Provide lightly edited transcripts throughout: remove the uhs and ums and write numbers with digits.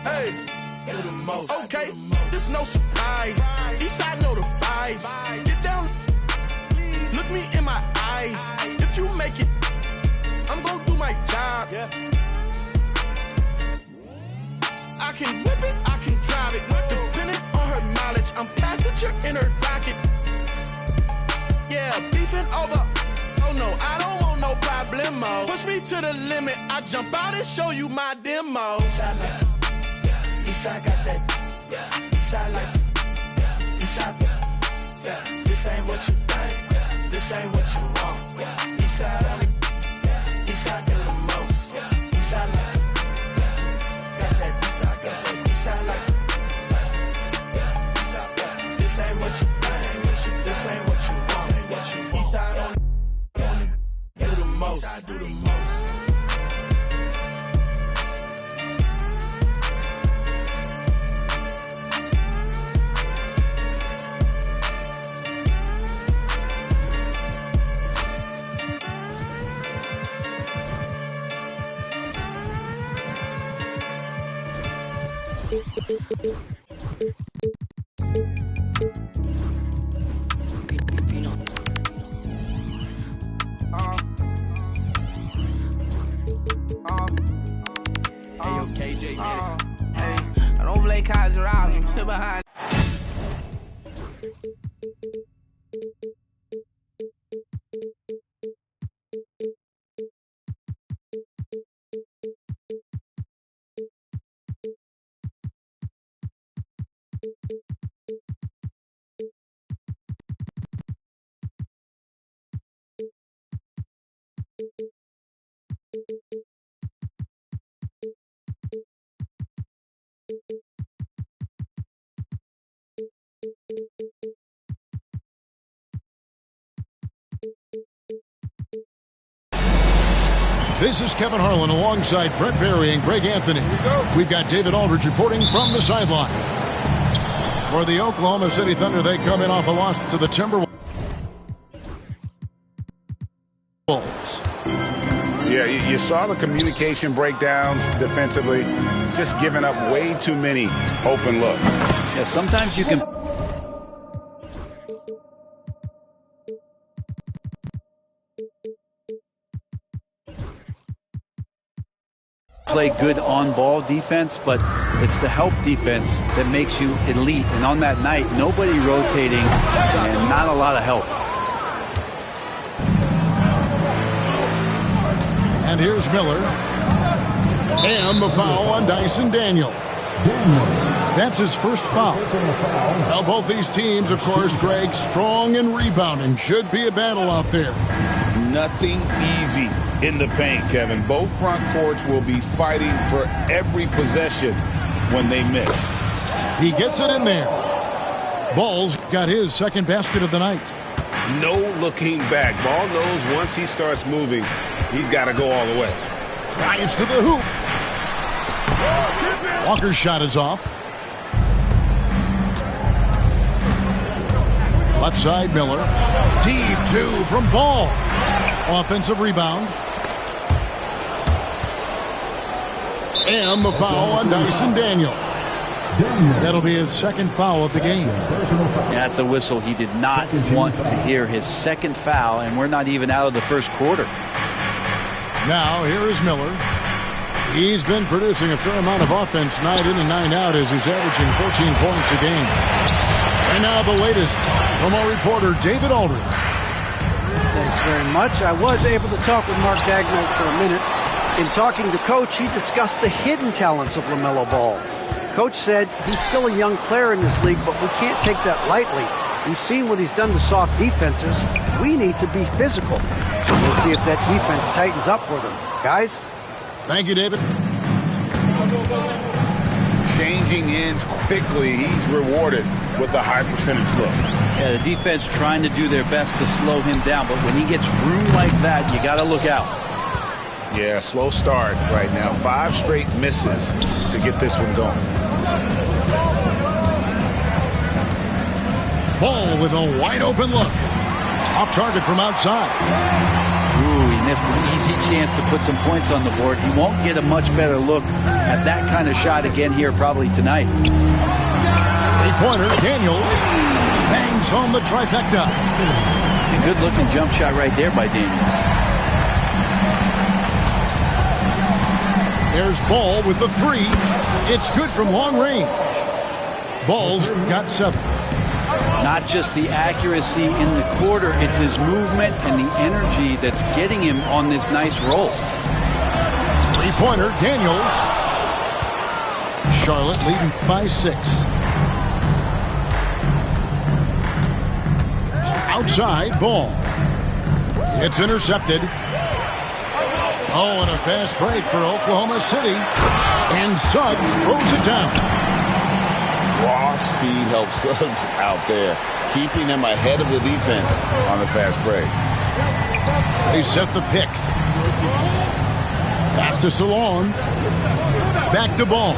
Hey, okay, this no surprise. Eastside know the vibes. Get down, look me in my eyes. If you make it, I'm gonna do my job. I can whip it, I can drive it. Depending on her mileage, I'm passenger in her rocket. Yeah, beefing over. Oh no, I don't want no problemo. Push me to the limit, I jump out and show you my demo. Eastside got that. Eastside like. Eastside. This ain't what you think. This ain't what you want. Eastside only. Eastside do the most. Eastside like. Got that. Eastside got that. Eastside like. Eastside. This ain't what you. This ain't what you. This ain't what you want. Eastside only. Do the most. Eastside do the most. I don't play Kaiser out. You sit behind. This is Kevin Harlan alongside Brent Barry and Greg Anthony. We've got David Aldridge reporting from the sideline. For the Oklahoma City Thunder, they come in off a loss to the Timberwolves. Yeah, you saw the communication breakdowns defensively, just giving up way too many open looks. Yeah, sometimes you can play good on-ball defense, but it's the help defense that makes you elite. And on that night, nobody rotating and not a lot of help. And here's Miller. And the foul on Dyson Daniels. That's his first foul. Now, both these teams, of course, Greg, strong and rebounding. Should be a battle out there. Nothing easy in the paint, Kevin. Both front courts will be fighting for every possession when they miss. He gets it in there. Ball's got his second basket of the night. No looking back. Ball knows once he starts moving, he's got to go all the way. Drives to the hoop. Walker's shot is off. Left side, Miller. Deep two from Ball. Offensive rebound. And the foul on Dyson Daniels. That'll be his second foul of the game. That's a whistle. He did not want to hear his second foul, and we're not even out of the first quarter. Now, here is Miller. He's been producing a fair amount of offense night in and night out as he's averaging 14 points a game. And now the latest from our reporter, David Aldridge. Thanks very much. I was able to talk with Mark Daigneault for a minute. In talking to Coach, he discussed the hidden talents of LaMelo Ball. Coach said he's still a young player in this league, but we can't take that lightly. We've seen what he's done to soft defenses. We need to be physical. We'll see if that defense tightens up for them. Guys? Thank you, David. Changing ends quickly. He's rewarded with a high percentage look. Yeah, the defense trying to do their best to slow him down, but when he gets room like that, you got to look out. Yeah, slow start right now. 5 straight misses to get this one going. Ball with a wide open look. Off target from outside. Ooh, he missed an easy chance to put some points on the board. He won't get a much better look at that kind of shot again here probably tonight. Three-pointer, Daniels bangs home the trifecta. A good-looking jump shot right there by Daniels. There's Ball with the three. It's good from long range. Ball's got 7. Not just the accuracy in the quarter, it's his movement and the energy that's getting him on this nice roll. Three-pointer, Daniels. Charlotte leading by 6. Outside, Ball. It's intercepted. Oh, and a fast break for Oklahoma City. And Suggs throws it down. Raw speed helps Suggs out there, keeping him ahead of the defense on the fast break. They set the pick. Pass to Salon. Back to Ball.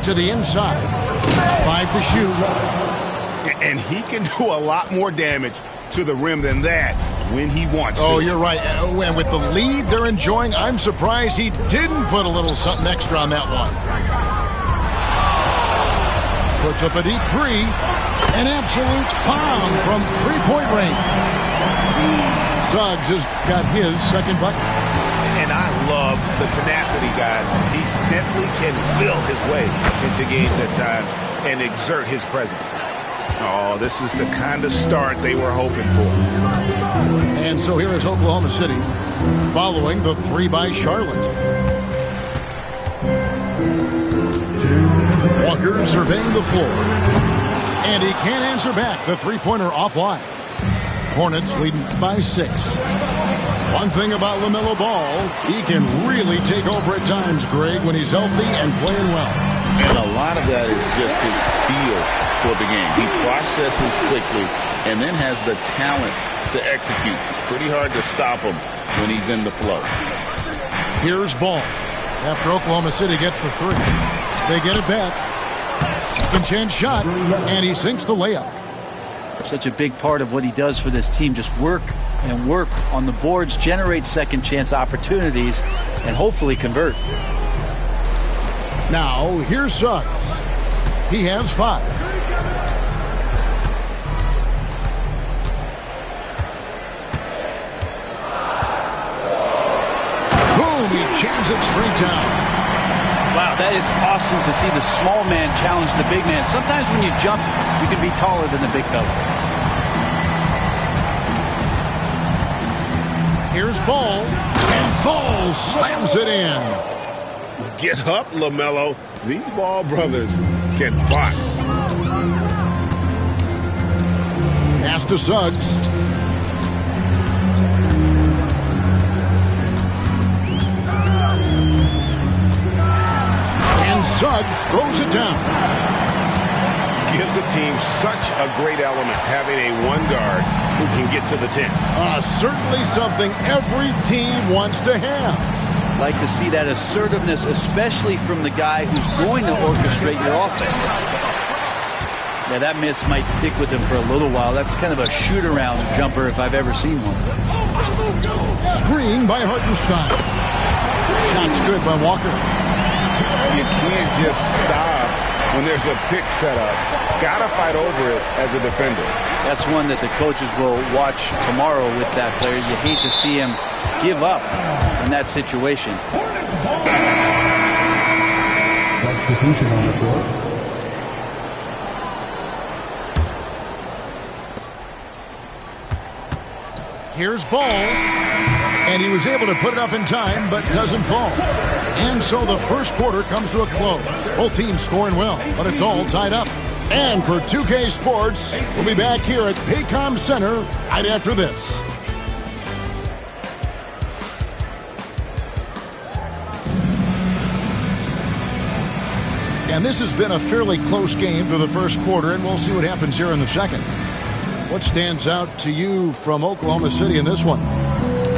To the inside. 5 to shoot. And he can do a lot more damage to the rim than that when he wants to. Oh, you're right. And with the lead they're enjoying, I'm surprised he didn't put a little something extra on that one. Puts up a deep three. An absolute bomb from three-point range. Suggs has got his second bucket. And I love the tenacity, guys. He simply can will his way into games at times and exert his presence. Oh, this is the kind of start they were hoping for. And so here is Oklahoma City following the 3 by Charlotte. Walker surveying the floor. And he can't answer back. The three-pointer offline. Hornets leading by 6. One thing about LaMelo Ball, he can really take over at times, Greg, when he's healthy and playing well. And a lot of that is just his feel for the game. He processes quickly and then has the talent to execute. It's pretty hard to stop him when he's in the flow. Here's Ball. After Oklahoma City gets the 3. They get it back. Second chance shot, and he sinks the layup. Such a big part of what he does for this team. Just work and work on the boards, generate second chance opportunities, and hopefully convert. Now, here's Suggs. He has 5. Boom, he jams it straight down. Wow, that is awesome to see the small man challenge the big man. Sometimes when you jump, you can be taller than the big fella. Here's Ball, and Ball slams it in. Get up, LaMelo. These Ball brothers can fly. Pass to Suggs. And Suggs throws it down. Gives the team such a great element having a one guard who can get to the 10. Certainly something every team wants to have. Like to see that assertiveness, especially from the guy who's going to orchestrate your offense. Yeah, that miss might stick with him for a little while. That's kind of a shoot-around jumper if I've ever seen one. Screen by Hartenstein. Shot's good by Walker. You can't just stop when there's a pick set up. Gotta fight over it as a defender. That's one that the coaches will watch tomorrow with that player. You hate to see him give up in that situation. Substitution on the floor. Here's Ball, and he was able to put it up in time, but doesn't fall. And so the first quarter comes to a close. Both teams scoring well, but it's all tied up. And for 2K Sports, we'll be back here at Paycom Center right after this. And this has been a fairly close game through the first quarter, and we'll see what happens here in the second. What stands out to you from Oklahoma City in this one?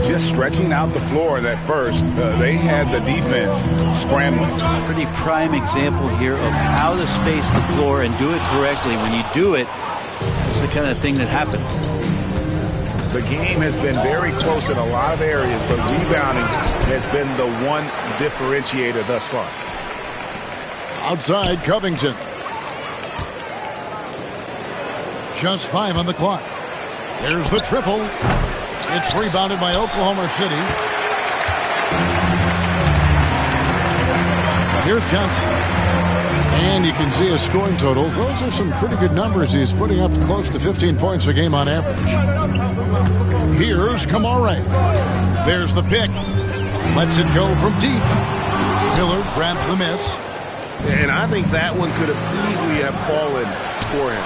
Just stretching out the floor that first. They had the defense scrambling. Pretty prime example here of how to space the floor and do it correctly. When you do it, It's the kind of thing that happens. The game has been very close in a lot of areas, but rebounding has been the one differentiator thus far. Outside Covington. Just 5 on the clock. There's the triple. It's rebounded by Oklahoma City. Here's Johnson. And you can see his scoring totals. Those are some pretty good numbers. He's putting up close to 15 points a game on average. Here's Kamare. There's the pick. Lets it go from deep. Miller grabs the miss. And I think that one could have easily have fallen for him.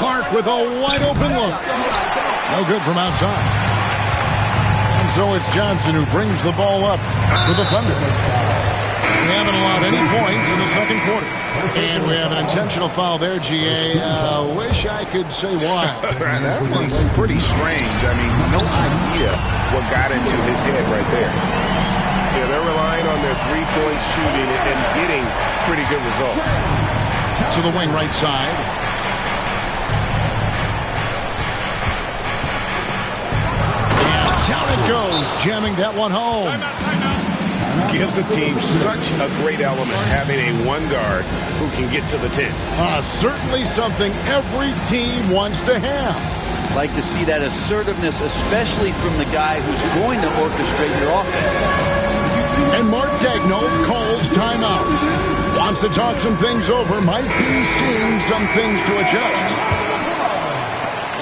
Clark with a wide open look. No good from outside. And so it's Johnson who brings the ball up with the Thunder. We haven't allowed any points in the second quarter. And we have an intentional foul there, GA. Wish I could say why. That one's pretty strange. I mean, no idea what got into his head right there. Yeah, they're relying on their three-point shooting and getting pretty good results. To the wing right side. And down it goes, jamming that one home. Gives a team such a great element having a one guard who can get to the 10. Certainly something every team wants to have. Like to see that assertiveness, especially from the guy who's going to orchestrate your offense. And Mark Daigneault calls timeout. Wants to talk some things over. Might be seeing some things to adjust.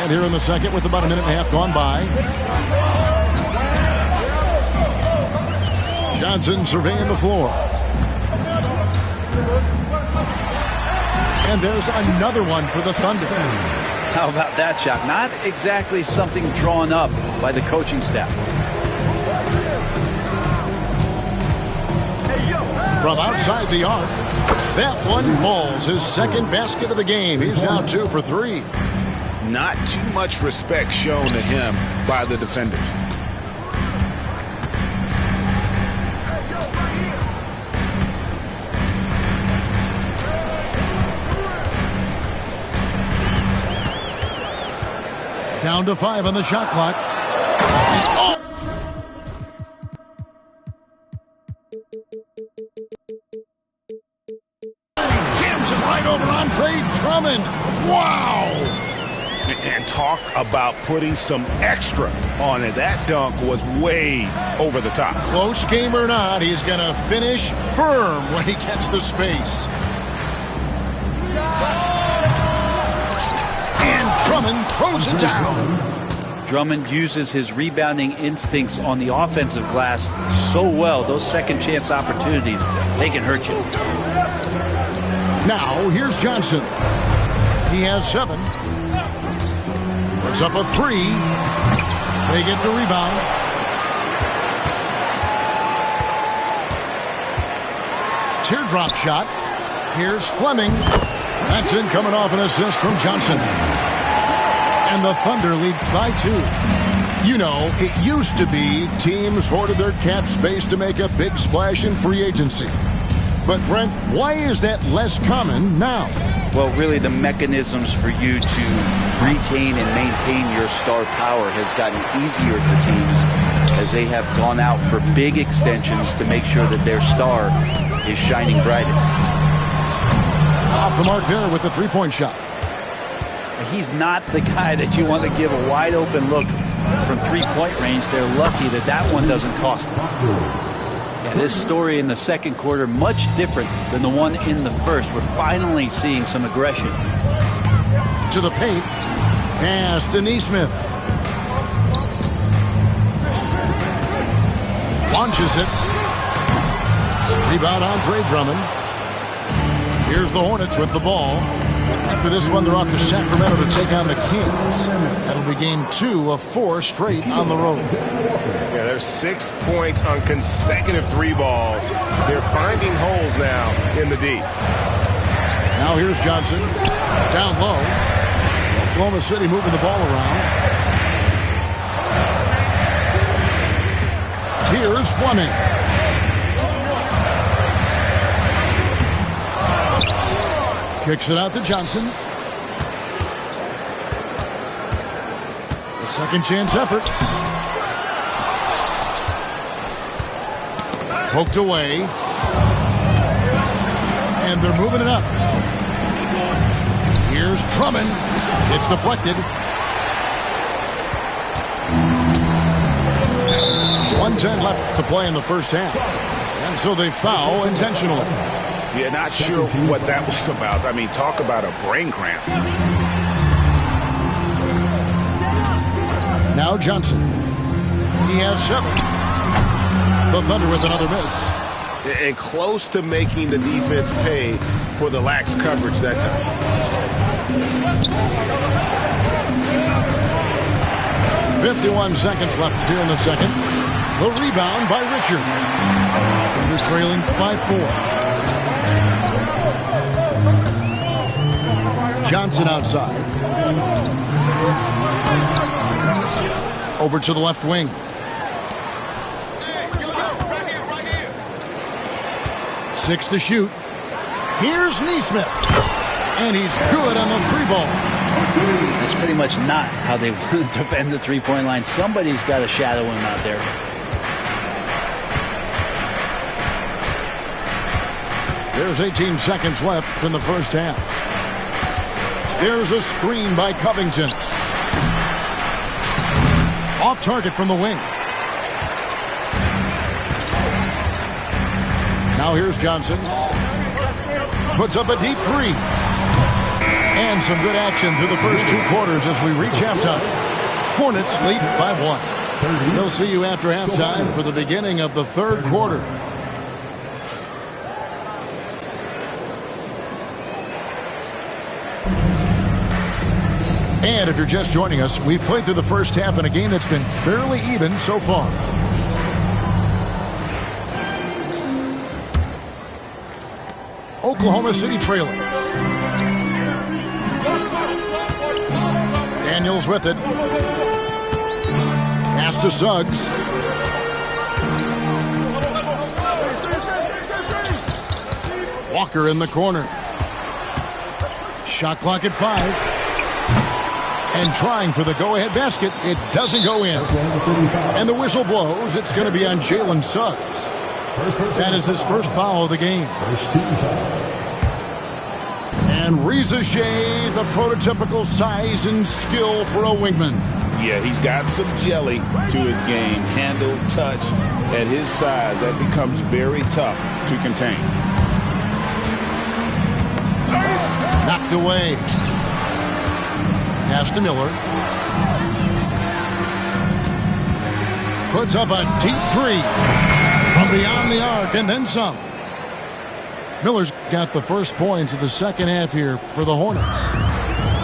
And here in the second with about a minute and a half gone by. Johnson surveying the floor. And there's another one for the Thunder. How about that shot? Not exactly something drawn up by the coaching staff. From outside the arc, that one falls. His second basket of the game. He's now 2 for 3. Not too much respect shown to him by the defenders. Down to 5 on the shot clock. Oh! Jams it right over Andre Drummond. Wow! And talk about putting some extra on it. That dunk was way over the top. Close game or not, he's going to finish firm when he gets the space. Drummond throws it down. Drummond uses his rebounding instincts on the offensive glass so well. Those second chance opportunities, they can hurt you. Now, here's Johnson. He has 7. Puts up a 3. They get the rebound. Teardrop shot. Here's Fleming. That's in, coming off an assist from Johnson. And the Thunder lead by 2. You know, it used to be teams hoarded their cap space to make a big splash in free agency. But, Brent, why is that less common now? Well, really, the mechanisms for you to retain and maintain your star power has gotten easier for teams as they have gone out for big extensions to make sure that their star is shining brightest. Off the mark there with the three-point shot. He's not the guy that you want to give a wide-open look from three-point range. They're lucky that that one doesn't cost them. Yeah, this story in the second quarter, much different than the one in the first. We're finally seeing some aggression. To the paint. Pass to Nesmith. Launches it. Rebound Andre Drummond. Here's the Hornets with the ball. After this one, they're off to Sacramento to take on the Kings. That'll be game 2 of 4 straight on the road. Yeah, there's 6 points on consecutive 3 balls. They're finding holes now in the D. Now here's Johnson. Down low. Oklahoma City moving the ball around. Here's Fleming. Kicks it out to Johnson. Second chance effort. Poked away. And they're moving it up. Here's Drummond. It's deflected. 1:10 left to play in the first half. And so they foul intentionally. Yeah, not sure what that was about. I mean, talk about a brain cramp. Now Johnson. He has 7. The Thunder with another miss. And close to making the defense pay for the lax coverage that time. 51 seconds left here in the second. The rebound by Richard. Thunder trailing by 4. Johnson outside. Over to the left wing. 6 to shoot. Here's Nesmith. And he's good on the 3-ball. That's pretty much not how they want to defend the three-point line. Somebody's got to shadow him out there. There's 18 seconds left in the first half. There's a screen by Covington. Off target from the wing. Now here's Johnson. Puts up a deep 3. And some good action through the first 2 quarters as we reach halftime. Hornets lead by 1. We'll see you after halftime for the beginning of the third quarter. And if you're just joining us, we've played through the first half in a game that's been fairly even so far. Oklahoma City trailing. Daniels with it. Pass to Suggs. Walker in the corner. Shot clock at 5. And trying for the go-ahead basket. It doesn't go in. And the whistle blows. It's going to be on Jalen Suggs. That is his first foul of the game. And Reza Shea, the prototypical size and skill for a wingman. Yeah, he's got some jelly to his game. Handle, touch. At his size, that becomes very tough to contain. Knocked away. Pass to Miller. Puts up a deep 3 from beyond the arc and then some. Miller's got the first points of the second half here for the Hornets.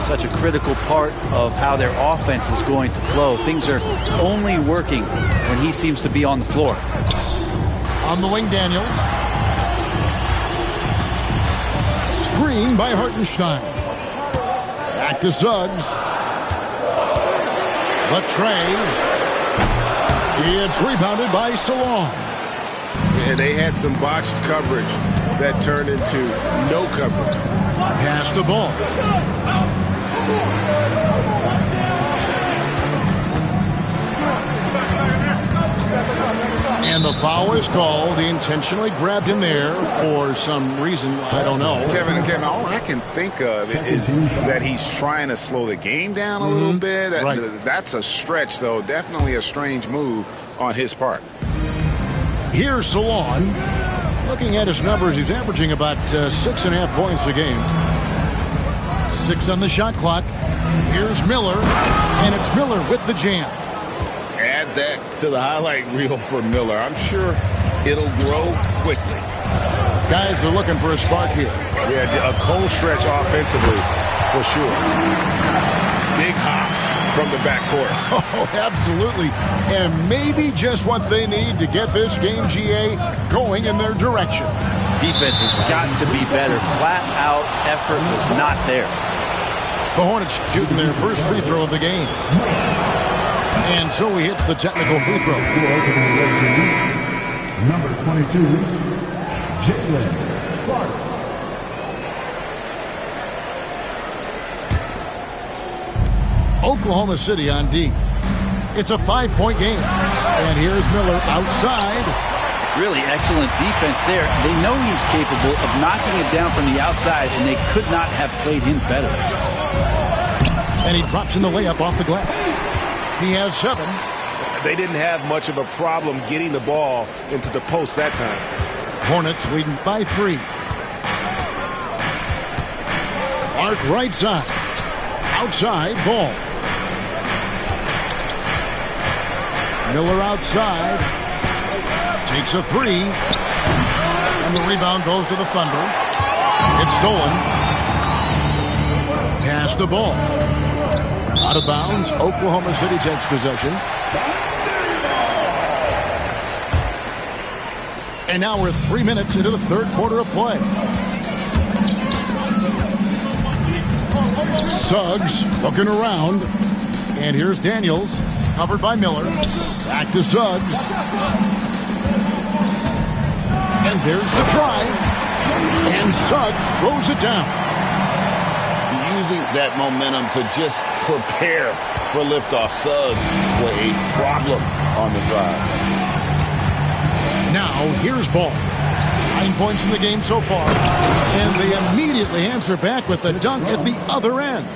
Such a critical part of how their offense is going to flow. Things are only working when he seems to be on the floor. On the wing, Daniels. Screen by Hartenstein. Back to Suggs. The tray. It's rebounded by Salon. And they had some botched coverage that turned into no coverage. Pass the ball. And the foul is called. He intentionally grabbed him there for some reason. I don't know. Kevin, all I can think of is that he's trying to slow the game down a little bit. Right. That's a stretch, though. Definitely a strange move on his part. Here's Salon. Looking at his numbers, he's averaging about 6.5 points a game. 6 on the shot clock. Here's Miller, and it's Miller with the jam. Add that to the highlight reel for Miller. I'm sure it'll grow quickly. Guys are looking for a spark here. Yeah, a cold stretch offensively, for sure. Big hops from the backcourt. Oh, absolutely. And maybe just what they need to get this game, GA, going in their direction. Defense has got to be better. Flat out effort was not there. The Hornets shooting their first free throw of the game. And so he hits the technical free throw. Number 22, Jalen Clark. Oklahoma City on D. It's a 5-point game. And here's Miller outside. Really excellent defense there. They know he's capable of knocking it down from the outside, and they could not have played him better. And he drops in the layup off the glass. He has 7. They didn't have much of a problem getting the ball into the post that time. Hornets leading by 3. Clark right side. Outside, Ball. Miller outside. Takes a 3. And the rebound goes to the Thunder. It's stolen. Pass the ball. Out of bounds. Oklahoma City takes possession. And now we're 3 minutes into the third quarter of play. Suggs looking around. And here's Daniels. Covered by Miller. Back to Suggs. And there's the try. And Suggs throws it down. Using that momentum to just prepare for liftoff. Suggs with a problem on the drive. Now here's Ball. 9 points in the game so far. And they immediately answer back with a dunk at the other end.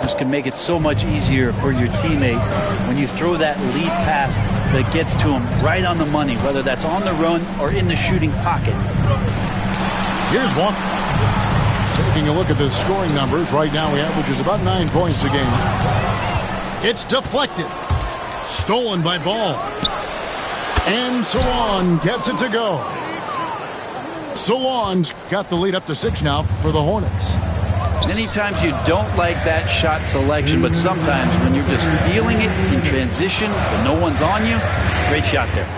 This can make it so much easier for your teammate when you throw that lead pass that gets to him right on the money, whether that's on the run or in the shooting pocket. Here's Walker. Taking a look at the scoring numbers, right now he averages about 9 points a game. It's deflected. Stolen by Ball. And Sawon gets it to go. Sawon's got the lead up to 6 now for the Hornets. Many times you don't like that shot selection, but sometimes when you're just feeling it in transition, when no one's on you, great shot there.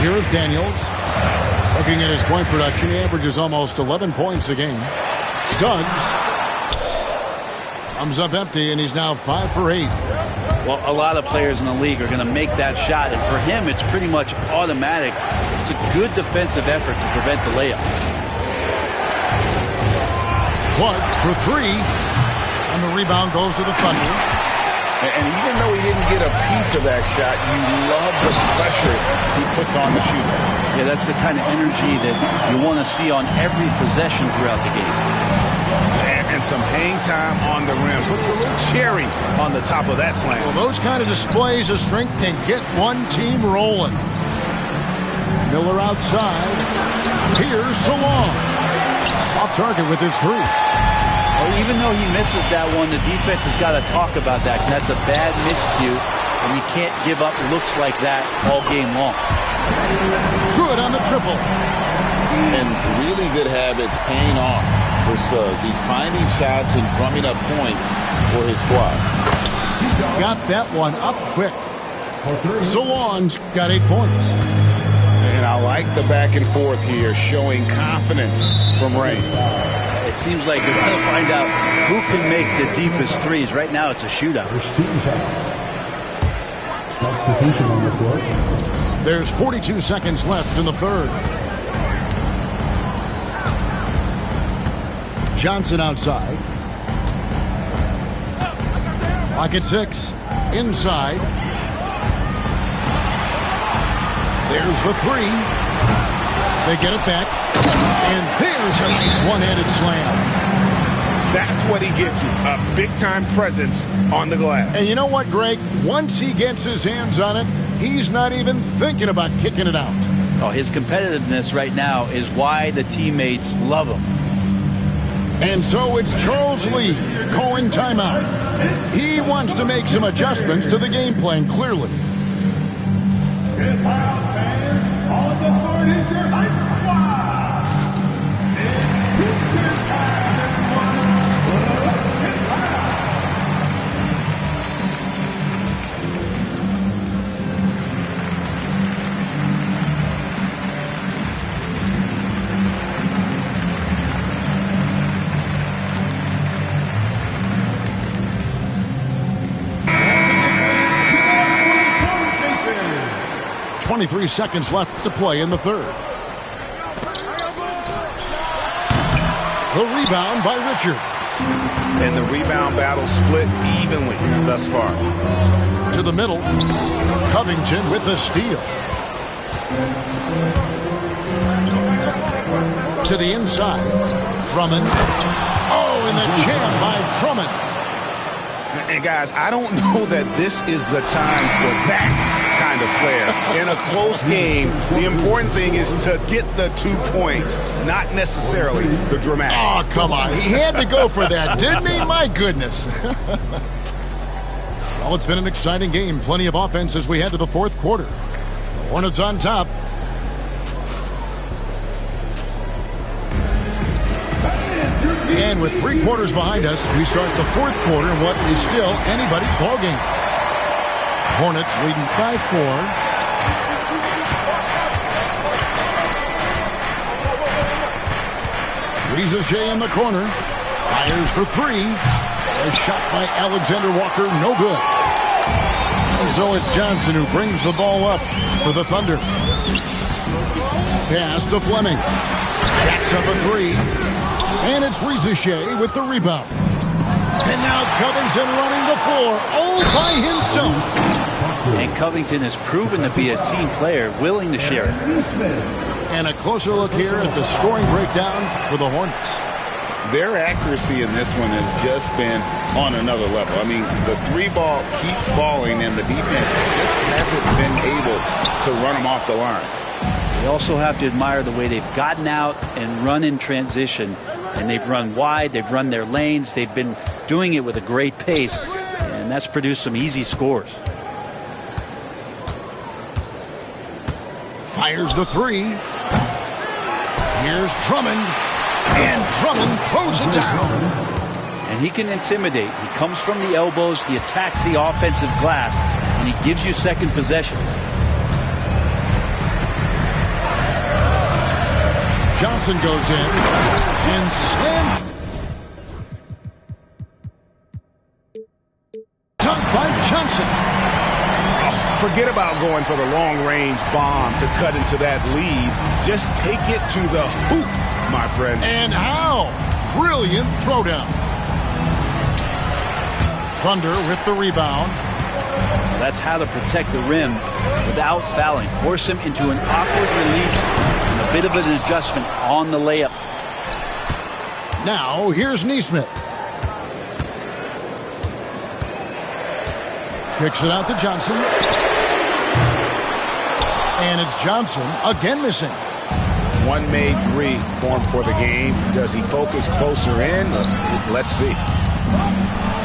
Here's Daniels. Looking at his point production, he averages almost 11 points a game. Suggs comes up empty, and he's now 5 for 8. Well, a lot of players in the league are going to make that shot, and for him, it's pretty much automatic. It's a good defensive effort to prevent the layup. Clark for 3, and the rebound goes to the Thunder. And even though he didn't get a piece of that shot, you love the pressure he puts on the shooter. Yeah, that's the kind of energy that you want to see on every possession throughout the game. And some hang time on the rim. Puts a little cherry on the top of that slam. Well, those kind of displays of strength can get one team rolling. Miller outside. Here's Salon. Off target with his 3. Well, even though he misses that one, the defense has got to talk about that. That's a bad miscue, and you can't give up looks like that all game long. Good on the triple. And really good habits paying off for Suggs. He's finding shots and drumming up points for his squad. Got that one up quick. Salon's got 8 points. And I like the back and forth here, showing confidence from Ray. It seems like they're going to find out who can make the deepest threes. Right now, it's a shootout. Substitution on the floor. There's 42 seconds left in the third. Johnson outside. Clock at 6. Inside. There's the 3. They get it back. And there's a nice one-handed slam. That's what he gives you, a big-time presence on the glass. And you know what, Greg? Once he gets his hands on it, he's not even thinking about kicking it out. Oh, his competitiveness right now is why the teammates love him. And so it's Charles Lee calling timeout. He wants to make some adjustments to the game plan, clearly. On the court is your hype squad. 23 seconds left to play in the third. The rebound by Richards. And the rebound battle split evenly thus far. To the middle. Covington with the steal. To the inside. Drummond. Oh, and the jam by Drummond. And guys, I don't know that this is the time for that kind of flair. In a close game, the important thing is to get the 2 points, not necessarily the dramatics. Oh, come on. He had to go for that, didn't he? My goodness. Well, it's been an exciting game. Plenty of offense as we head to the fourth quarter. The Hornets on top. And with 3 quarters behind us, we start the fourth quarter in what is still anybody's ballgame. Hornets leading by 4. Reza Shea in the corner. Fires for 3. A shot by Alexander Walker, no good. And so it's Johnson who brings the ball up for the Thunder. Pass to Fleming. Jacks up a 3. And it's Reza Shea with the rebound. And now Covington running the floor all by himself. And Covington has proven to be a team player, willing to share it. And a closer look here at the scoring breakdown for the Hornets. Their accuracy in this one has just been on another level. I mean, the 3 ball keeps falling, and the defense just hasn't been able to run them off the line. You also have to admire the way they've gotten out and run in transition. And they've run wide, they've run their lanes, they've been doing it with a great pace, and that's produced some easy scores. Fires the 3. Here's Drummond, and Drummond throws it down. And he can intimidate. He comes from the elbows, he attacks the offensive glass, and he gives you second possessions. Johnson goes in and slammed. Dunk by Johnson. Oh, forget about going for the long-range bomb to cut into that lead. Just take it to the hoop, my friend. And how? Brilliant throwdown. Thunder with the rebound. That's how to protect the rim without fouling. Force him into an awkward release and a bit of an adjustment on the layup. Now, here's Nesmith. Kicks it out to Johnson. And it's Johnson again missing. 1 made 3 formed for the game. Does he focus closer in? Let's see.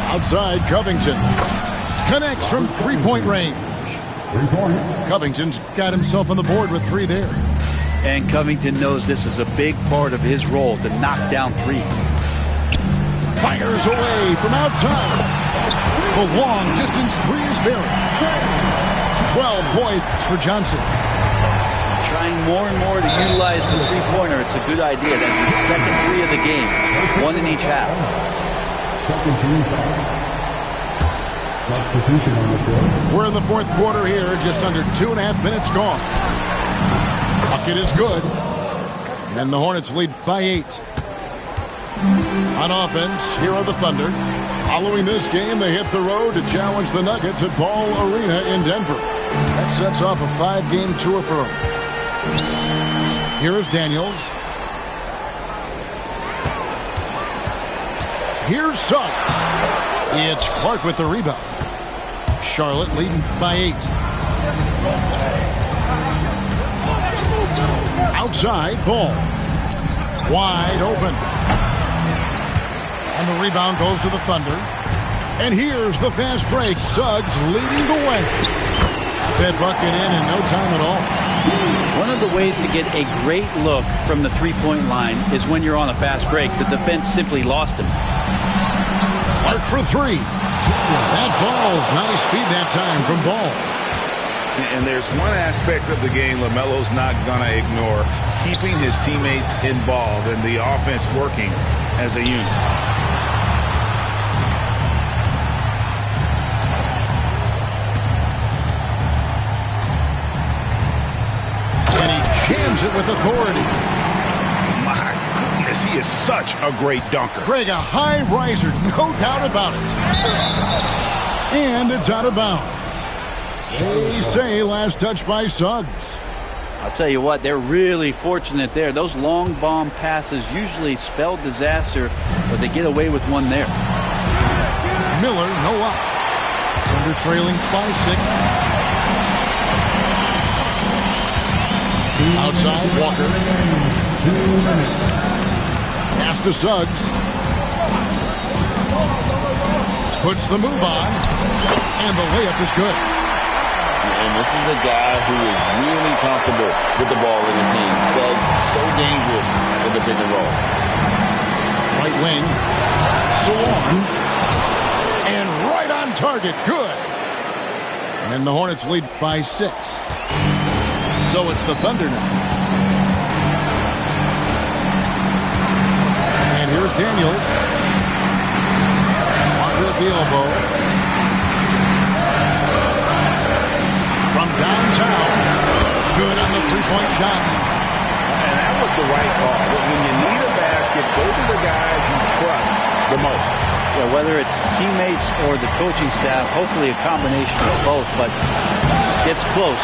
Outside, Covington. Connects from 3-point range. 3 points. Covington's got himself on the board with 3 there. And Covington knows this is a big part of his role to knock down threes. Fires away from outside. The long distance 3 is buried. 12 points for Johnson. Trying more and more to utilize the three-pointer. It's a good idea. That's his second 3 of the game. 1 in each half. Second team foul. Substitution on the court. We're in the fourth quarter here. Just under 2.5 minutes gone. Bucket is good. And the Hornets lead by 8. On offense, here are the Thunder. Following this game, they hit the road to challenge the Nuggets at Ball Arena in Denver. That sets off a 5-game tour for them. Here is Daniels. Here's Suggs. It's Clark with the rebound. Charlotte leading by 8. Outside, Ball. Wide open. And the rebound goes to the Thunder. And here's the fast break. Suggs leading the way. Got that bucket in no time at all. One of the ways to get a great look from the three-point line is when you're on a fast break. The defense simply lost him. Clark for 3. That falls. Nice feed that time from Ball. And there's one aspect of the game LaMelo's not going to ignore. Keeping his teammates involved and the offense working as a unit. And he jams it with authority. My goodness, because he is such a great dunker. Greg, a high riser, no doubt about it. And it's out of bounds. They say last touch by Suggs. I'll tell you what, they're really fortunate there. Those long bomb passes usually spell disaster, but they get away with one there. Miller, no up. Thunder trailing by 6. Outside, Walker. Pass to Suggs. Puts the move on. And the layup is good. And this is a guy who is really comfortable with the ball in his hand. Suggs, so dangerous with the pick and roll. Right wing. Salon. And right on target. Good. And the Hornets lead by 6. So it's the Thunder now. And here's Daniels. Walker at the elbow. From downtown. Good on the three-point shot. And that was the right call. When you need a basket, go to the guys you trust the most. Yeah, whether it's teammates or the coaching staff, hopefully a combination of both, but gets close.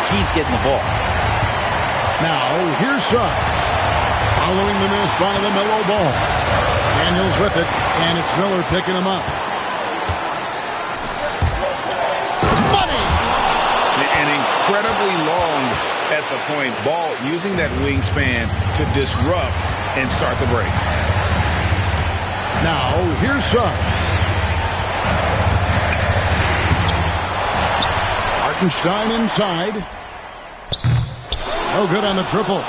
He's getting the ball. Now, here's Suggs. Following the miss by the Melo ball. Daniels with it, and it's Miller picking him up. Money! And incredibly long at the point. Ball using that wingspan to disrupt and start the break. Now, here's Suggs. Hartenstein inside. No good on the triple.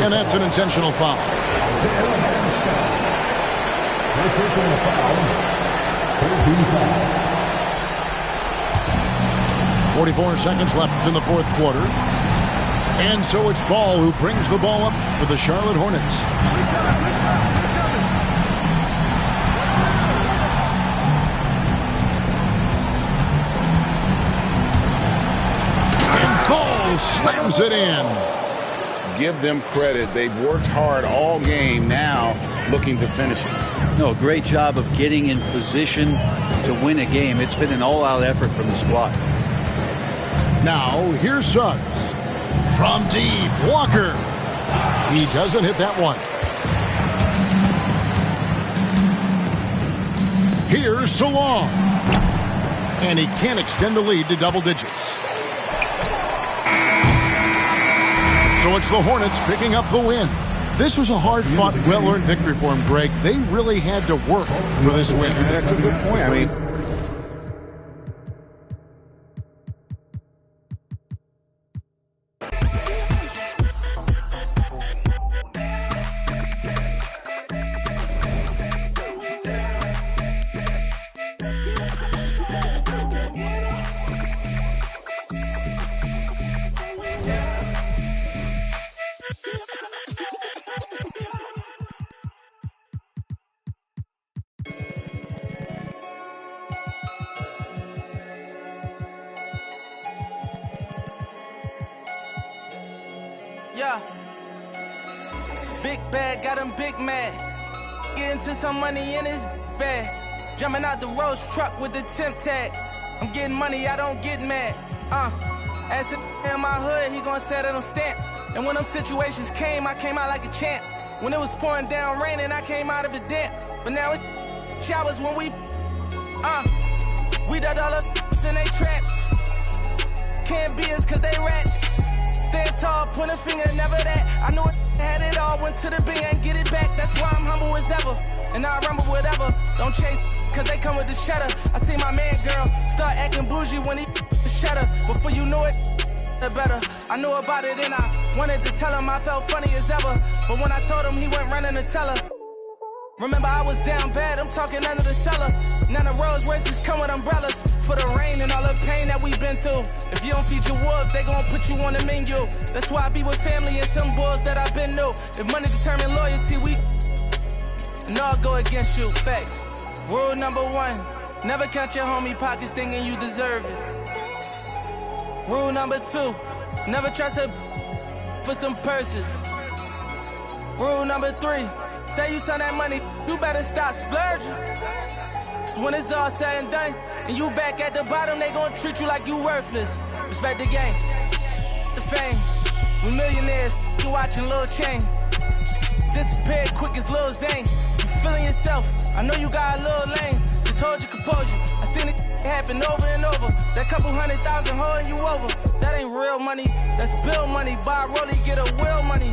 And that's an intentional foul. 44 seconds left in the fourth quarter. And so it's Ball who brings the ball up for the Charlotte Hornets. Slams it in. Give them credit. They've worked hard all game, now looking to finish it. No, great job of getting in position to win a game. It's been an all-out effort from the squad. Now, here's Suggs. From deep, Walker. He doesn't hit that one. Here's Salon. And he can't extend the lead to double digits. So it's the Hornets picking up the win. This was a hard-fought, well-earned victory for him, Greg. They really had to work for this win. That's a good point. I mean, Yeah. Big bag, got him big mad. Get into some money in his bag. Jumping out the Rolls truck with the temp tag. I'm getting money, I don't get mad. As in my hood, he gon' set on stamp. And when them situations came, I came out like a champ. When it was pouring down raining, I came out of it damp. But now it's showers when we done all the in they traps. Can't be us cause they rats. Stand tall, point a finger, never that. I knew it had it all, went to the bing and get it back. That's why I'm humble as ever, and I rumble whatever. Don't chase cause they come with the cheddar. I see my man girl start acting bougie when he the cheddar. Before you know it, the better. I knew about it and I wanted to tell him I felt funny as ever. But when I told him, he went running to tell her. Remember I was down bad, I'm talking under the cellar. Now the Rolls Royces come with umbrellas for the rain and all the pain that we've been through. If you don't feed your wolves, they gon' put you on the menu. That's why I be with family and some boys that I've been new. If money determine loyalty, and all go against you. Facts. Rule number 1, never count your homie pockets thinking you deserve it. Rule number 2, never trust her for some purses. Rule number 3, say you send that money, you better stop splurging. Cause when it's all said and done, and you back at the bottom, they gon' treat you like you worthless. Respect the game, the fame. We millionaires, you watching Lil Chain. Disappeared quick as Lil Zane. You feeling yourself, I know you got a little lane. Just hold your composure, I seen it happen over and over. That couple 100,000 holding you over. That ain't real money, that's bill money. Buy a rollie, get a will money.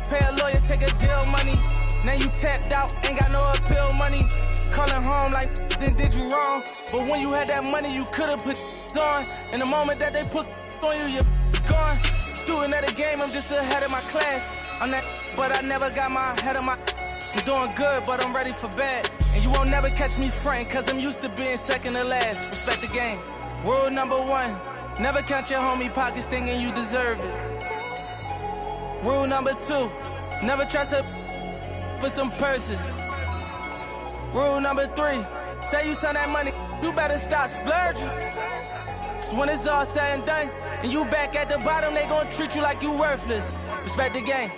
Pay a lawyer, take a deal money. Now you tapped out, ain't got no appeal money. Calling home like, then did you wrong? But when you had that money, you could've put on. In the moment that they put on you, you're gone. Student of the game, I'm just ahead of my class. I'm that, but I never got my head on my. I'm doing good, but I'm ready for bad. And you won't never catch me frontin', cause I'm used to being second to last. Respect the game. Rule number 1, never count your homie pockets thinking you deserve it. Rule number 2, never trust her for some purses. Rule number 3, say you send that money, you better stop splurging. Cause when it's all said and done, and you back at the bottom, they gon' treat you like you worthless. Respect the game.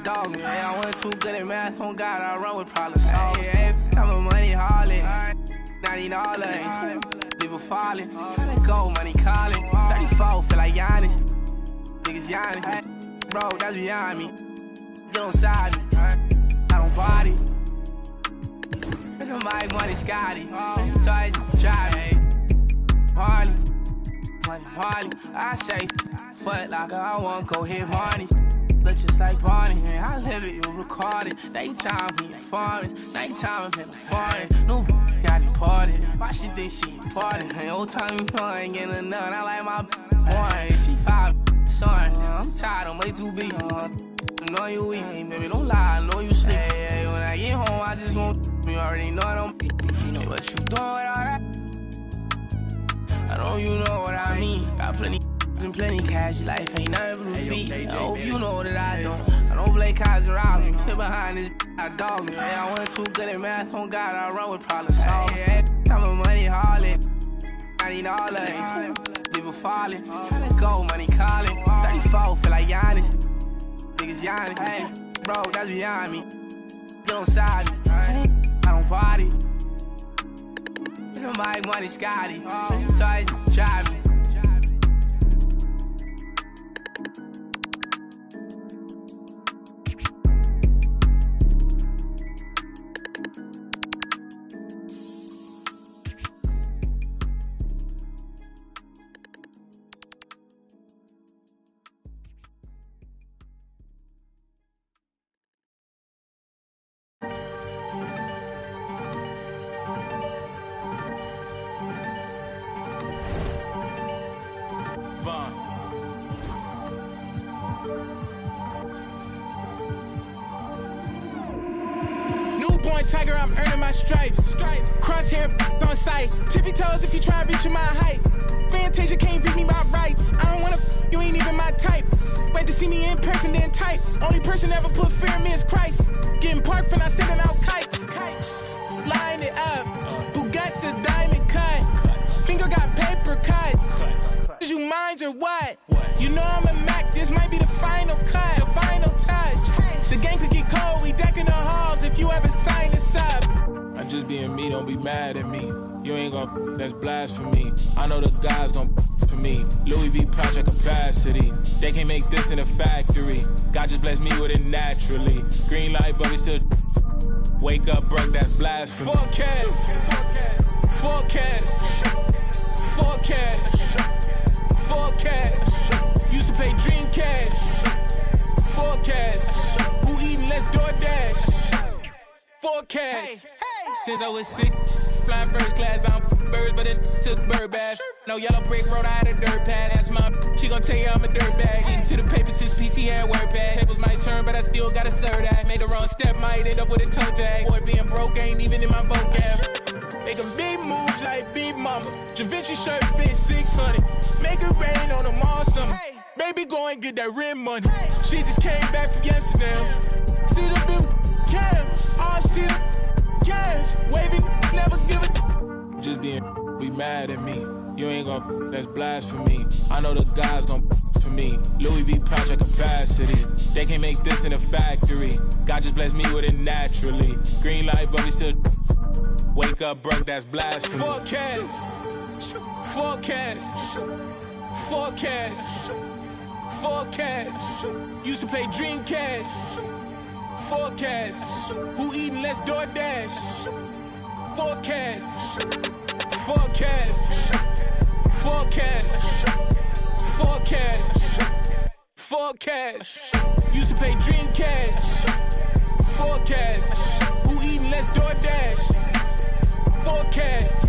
Dog me. Hey, I wasn't too good at math, on God, I run with problems. Hey, I'm a money harlot. Not even all of it. People falling. Tryna go, money calling. 34, feel like Giannis. Niggas Giannis. Bro, that's beyond me. Get on side me. I don't body. My money Scotty. So I drive me. Harley. Harley. I say, fuck like I want go hit Harney. Look just like Barney, and I live it, you record it. Daytime, he informing. Nighttime, I'm in the foreign. No, got departed. Why she think she important? And old time, you know I ain't getting enough. I like my boy, she 5, son. I'm tired, I'm way too big. I know you weak, baby, don't lie, I know you sleep. Hey, when I get home, I just want you already know I don't. Hey, what you doing with all that? I know you know what I mean. Got plenty. Plenty cash, life ain't nothing but a feat. I hope you know that I don't play cards around me. Sit behind this, I dog me. I wasn't too good at math, on God, I run with problems. I'm a money harlot. I need all of it. People falling. Tryna go, money calling. 34, feel like Giannis. Niggas Giannis. Hey, bro, that's beyond me. Get on side me. I don't body. My money Scotty. So I drive me. Tiger, I'm earning my stripes. Crosshair on sight. Tippy toes if you try reaching my height. Fantasia can't read me my rights. I don't wanna you ain't even my type. Wait to see me in person, then type. Only person ever put fear in me is Christ. Getting parked for not sending out kites. Line it up. Bugatti's a diamond cut. Finger got paper cuts. Is you mind or what? You know I'm a Mac. This might be the final cut, the final touch. The game could get cold. We decking the halls if you ever sign this up. I'm just being me, don't be mad at me. You ain't gon' that's blasphemy. I know the guys gon' for me. Louis V pouch at capacity. They can't make this in a factory. God just blessed me with it naturally. Green light, but we still wake up broke, that's blasphemy. Forecast. Used to pay dream cash. Forecast. Since I was sick, flying first class, I'm birds, but it took bird bath. No yellow brick road, I had a dirt pad. That's my she gon' tell you I'm a dirt bag. Into the paper since PC had word pad. Tables might turn, but I still gotta serve that. Made the wrong step, might end up with a toe tag. Boy, being broke ain't even in my vocab. Making big moves like Big Mama. Givenchy shirt spent 600. Make it rain on them all summer. Baby, go and get that rim money. She just came back from Amsterdam. See the big cam, all see the cash. Wavy, never give it. Just be mad at me. You ain't gon' that's blasphemy. I know the guys gon' for me. Louis V project capacity. They can't make this in a factory. God just blessed me with it naturally. Green light, but we still wake up broke, that's blasphemy. Forecast. Forecast. Forecast. Forecast. Used to play Dreamcast. Forecast. Who eating less DoorDash? Forecast. Forecast. Forecast. Forecast. Forecast. Used to play Dreamcast. Forecast. Who eating less DoorDash? Forecast.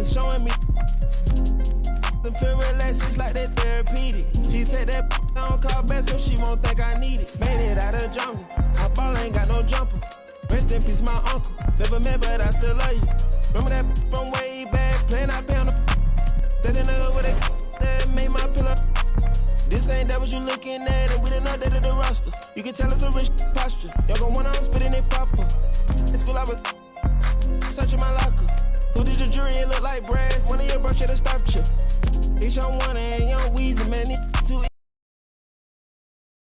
Showing me some feel relaxed, it's like that therapeutic. She take that on call back so she won't think I need it. Made it out of jungle, I ball ain't got no jumper. Rest in peace, my uncle. Never met, but I still love you. Remember that from way back, playing I pay on the. That in the hood with that made my pillow. This ain't that what you looking at, and we didn't know that in the roster. You can tell it's a rich posture. Y'all gon' wanna spitting it popper. In school I was searching my locker. Who did your jury? It look like brass. One of your bros should have stopped you. It's your one and young Weezy, man. Too